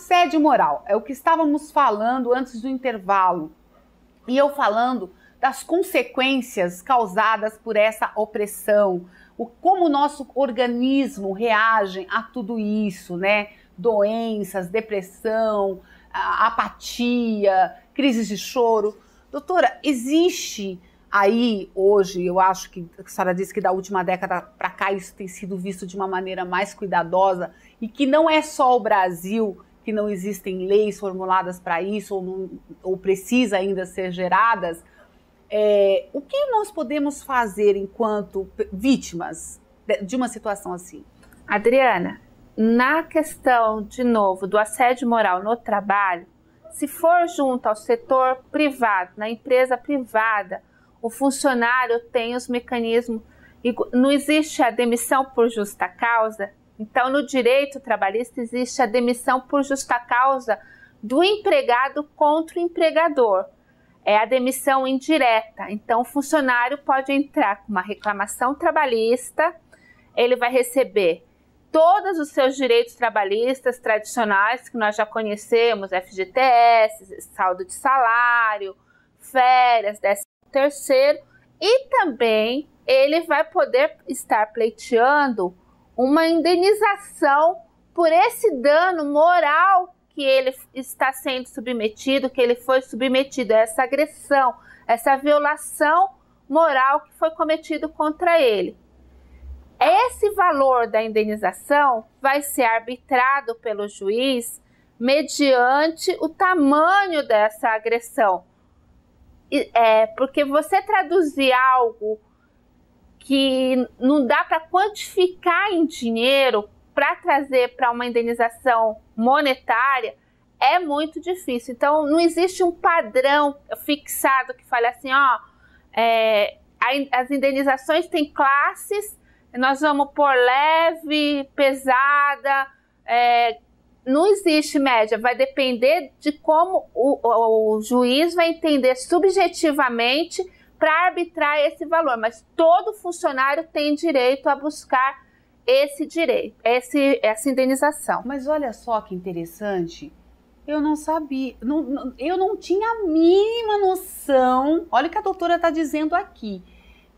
assédio moral, é o que estávamos falando antes do intervalo. E eu falando das consequências causadas por essa opressão, como o nosso organismo reage a tudo isso, né? Doenças, depressão, apatia, crises de choro. Doutora, existe aí hoje, eu acho que a senhora disse que da última década para cá isso tem sido visto de uma maneira mais cuidadosa e que não é só o Brasil, que não existem leis formuladas para isso ou precisa ainda ser geradas. O que nós podemos fazer enquanto vítimas de uma situação assim? Adriana, na questão, de novo, do assédio moral no trabalho, se for junto ao setor privado, na empresa privada, o funcionário tem os mecanismos, não existe a demissão por justa causa. Então, no direito trabalhista, existe a demissão por justa causa do empregado contra o empregador. É a demissão indireta. Então, o funcionário pode entrar com uma reclamação trabalhista, ele vai receber todos os seus direitos trabalhistas tradicionais, que nós já conhecemos, FGTS, saldo de salário, férias, 13º, e também ele vai poder estar pleiteando uma indenização por esse dano moral que ele está sendo submetido, que ele foi submetido a essa agressão, essa violação moral que foi cometido contra ele. Esse valor da indenização vai ser arbitrado pelo juiz mediante o tamanho dessa agressão. Porque você traduzir algo que não dá para quantificar em dinheiro para trazer para uma indenização monetária é muito difícil. Então, não existe um padrão fixado que fale assim, as indenizações têm classes, nós vamos por leve, pesada, não existe média, vai depender de como o juiz vai entender subjetivamente para arbitrar esse valor, mas todo funcionário tem direito a buscar esse direito, essa indenização. Mas olha só que interessante, eu não sabia, eu não tinha a mínima noção, olha o que a doutora está dizendo aqui,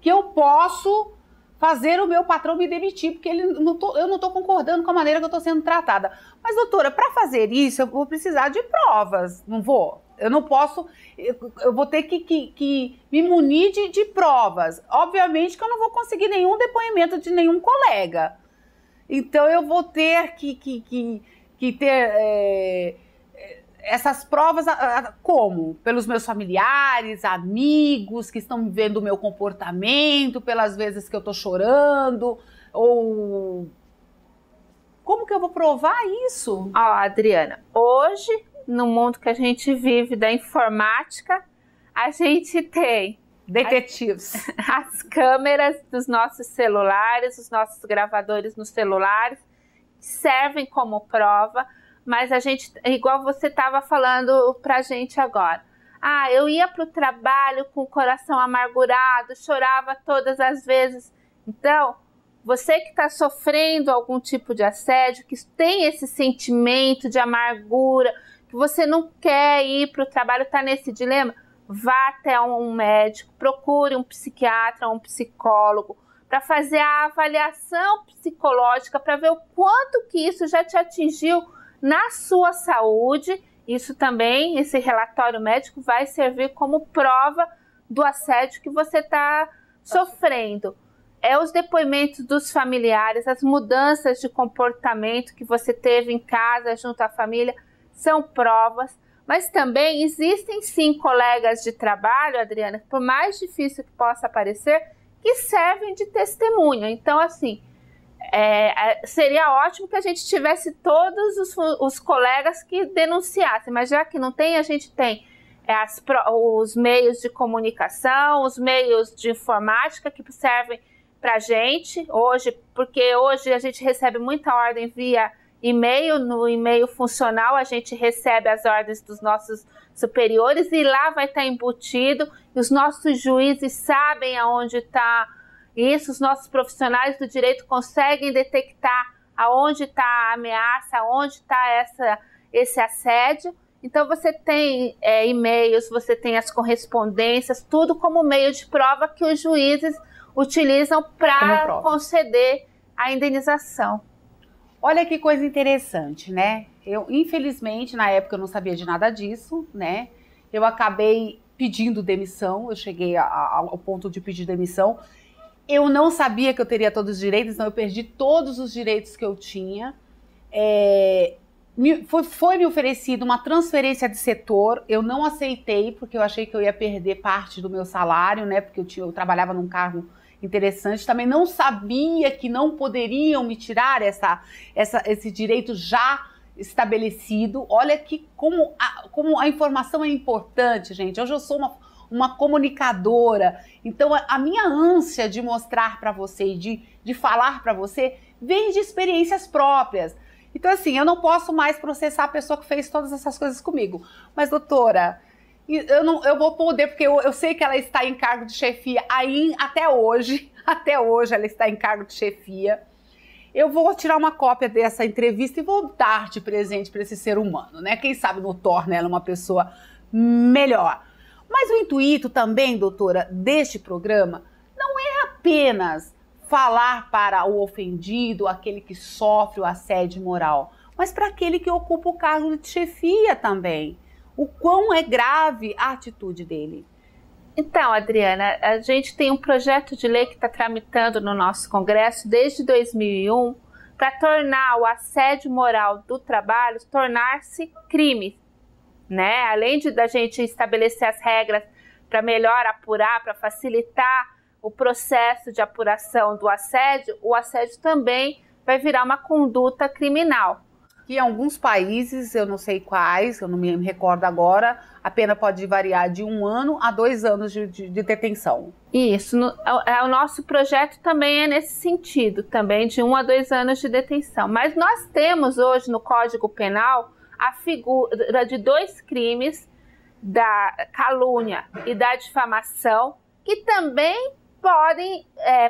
que eu posso fazer o meu patrão me demitir, porque eu não estou concordando com a maneira que eu estou sendo tratada. Mas, doutora, para fazer isso, eu vou precisar de provas, não vou? Eu não posso, eu vou ter que me munir de provas. Obviamente que eu não vou conseguir nenhum depoimento de nenhum colega. Então, eu vou ter que ter essas provas, como? Pelos meus familiares, amigos que estão vendo o meu comportamento, pelas vezes que eu estou chorando, ou... Como que eu vou provar isso? Adriana, hoje, no mundo que a gente vive da informática, a gente tem detetives. As câmeras dos nossos celulares, os nossos gravadores nos celulares, servem como prova, mas a gente, igual você estava falando pra gente agora, eu ia pro trabalho com o coração amargurado, chorava todas as vezes. Então, você que está sofrendo algum tipo de assédio, que tem esse sentimento de amargura, que você não quer ir pro trabalho, está nesse dilema, vá até um médico, procure um psiquiatra, um psicólogo, para fazer a avaliação psicológica, para ver o quanto que isso já te atingiu na sua saúde. Isso também, esse relatório médico vai servir como prova do assédio que você está sofrendo. Os depoimentos dos familiares, as mudanças de comportamento que você teve em casa junto à família, são provas. Mas também existem sim colegas de trabalho, Adriana, por mais difícil que possa parecer, que servem de testemunha. Então, assim, seria ótimo que a gente tivesse todos os colegas que denunciassem, mas já que não tem, a gente tem os meios de comunicação, os meios de informática que servem para a gente hoje, porque hoje a gente recebe muita ordem via e-mail, no e-mail funcional a gente recebe as ordens dos nossos superiores e lá vai estar embutido, e os nossos juízes sabem aonde está isso, os nossos profissionais do direito conseguem detectar aonde está a ameaça, aonde está esse assédio. Então você tem e-mails, você tem as correspondências, tudo como meio de prova que os juízes utilizam para conceder a indenização. Olha que coisa interessante, né? Infelizmente, na época eu não sabia de nada disso, né? Eu acabei pedindo demissão, eu cheguei ao ponto de pedir demissão. Eu não sabia que eu teria todos os direitos, então eu perdi todos os direitos que eu tinha. Foi me oferecido uma transferência de setor, eu não aceitei, porque eu achei que eu ia perder parte do meu salário, né? Porque eu trabalhava num cargo interessante, também não sabia que não poderiam me tirar esse direito já estabelecido. Olha que como a informação é importante, gente. Hoje eu sou uma comunicadora, então a minha ânsia de mostrar para você e de falar para você vem de experiências próprias. Então, assim, eu não posso mais processar a pessoa que fez todas essas coisas comigo. Mas, doutora, eu vou poder, porque eu sei que ela está em cargo de chefia até hoje ela está em cargo de chefia. Eu vou tirar uma cópia dessa entrevista e vou dar de presente para esse ser humano, né? Quem sabe não torna ela uma pessoa melhor. Mas o intuito também, doutora, deste programa não é apenas falar para o ofendido, aquele que sofre o assédio moral, mas para aquele que ocupa o cargo de chefia também. O quão é grave a atitude dele. Então, Adriana, a gente tem um projeto de lei que está tramitando no nosso Congresso desde 2001 para tornar o assédio moral do trabalho tornar-se crime, né? Além da gente estabelecer as regras para melhor apurar, para facilitar o processo de apuração do assédio, o assédio também vai virar uma conduta criminal. E em alguns países, eu não sei quais, eu não me recordo agora, a pena pode variar de 1 ano a 2 anos de detenção. Isso, o nosso projeto também é nesse sentido, também de 1 a 2 anos de detenção. Mas nós temos hoje no Código Penal a figura de 2 crimes, da calúnia e da difamação, que também podem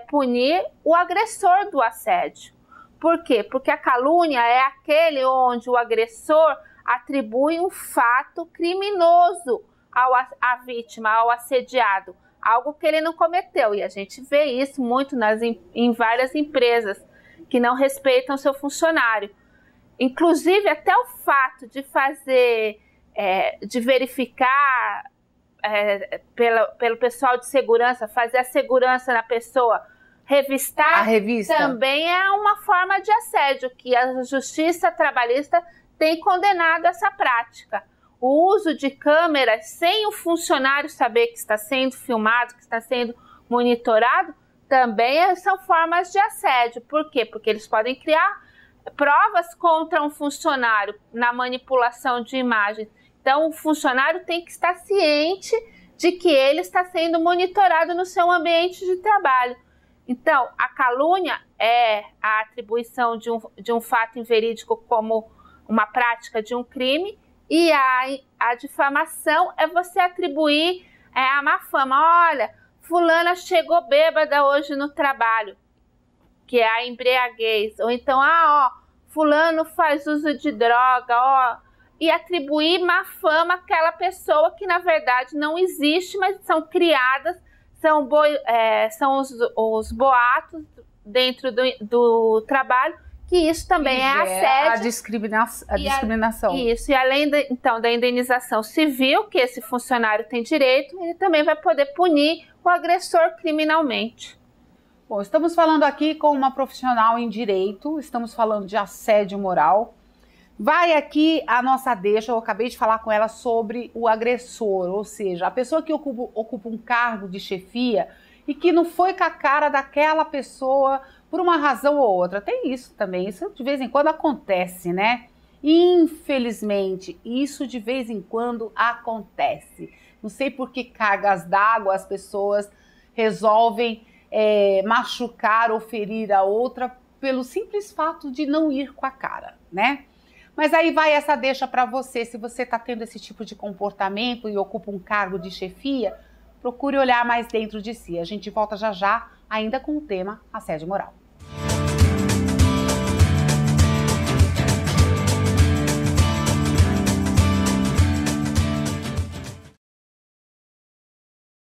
punir o agressor do assédio. Por quê? Porque a calúnia é aquele onde o agressor atribui um fato criminoso à vítima, ao assediado, algo que ele não cometeu. E a gente vê isso muito em várias empresas que não respeitam seu funcionário. Inclusive, até o fato de de verificar pelo pessoal de segurança, fazer a segurança na pessoa, revistar, também é uma forma de assédio, que a Justiça Trabalhista tem condenado essa prática. O uso de câmeras sem o funcionário saber que está sendo filmado, que está sendo monitorado, também são formas de assédio. Por quê? Porque eles podem criar provas contra um funcionário na manipulação de imagens. Então, o funcionário tem que estar ciente de que ele está sendo monitorado no seu ambiente de trabalho. Então, a calúnia é a atribuição de um fato inverídico como uma prática de um crime, e a difamação é você atribuir a má fama. Olha, fulana chegou bêbada hoje no trabalho, que é a embriaguez. Ou então, fulano faz uso de droga, e atribuir má fama àquela pessoa que na verdade não existe, mas são criadas, são os boatos dentro do trabalho, que isso também é assédio. A discriminação. Isso, e além da indenização civil, que esse funcionário tem direito, ele também vai poder punir o agressor criminalmente. Bom, estamos falando aqui com uma profissional em direito, estamos falando de assédio moral. Vai aqui a nossa deixa, eu acabei de falar com ela sobre o agressor, ou seja, a pessoa que ocupa um cargo de chefia e que não foi com a cara daquela pessoa por uma razão ou outra. Tem isso também, isso de vez em quando acontece, né? Infelizmente, isso de vez em quando acontece. Não sei por que cargas d'água as pessoas resolvem machucar ou ferir a outra pelo simples fato de não ir com a cara, né? Mas aí vai essa deixa para você, se você está tendo esse tipo de comportamento e ocupa um cargo de chefia, procure olhar mais dentro de si. A gente volta já já, ainda com o tema assédio moral.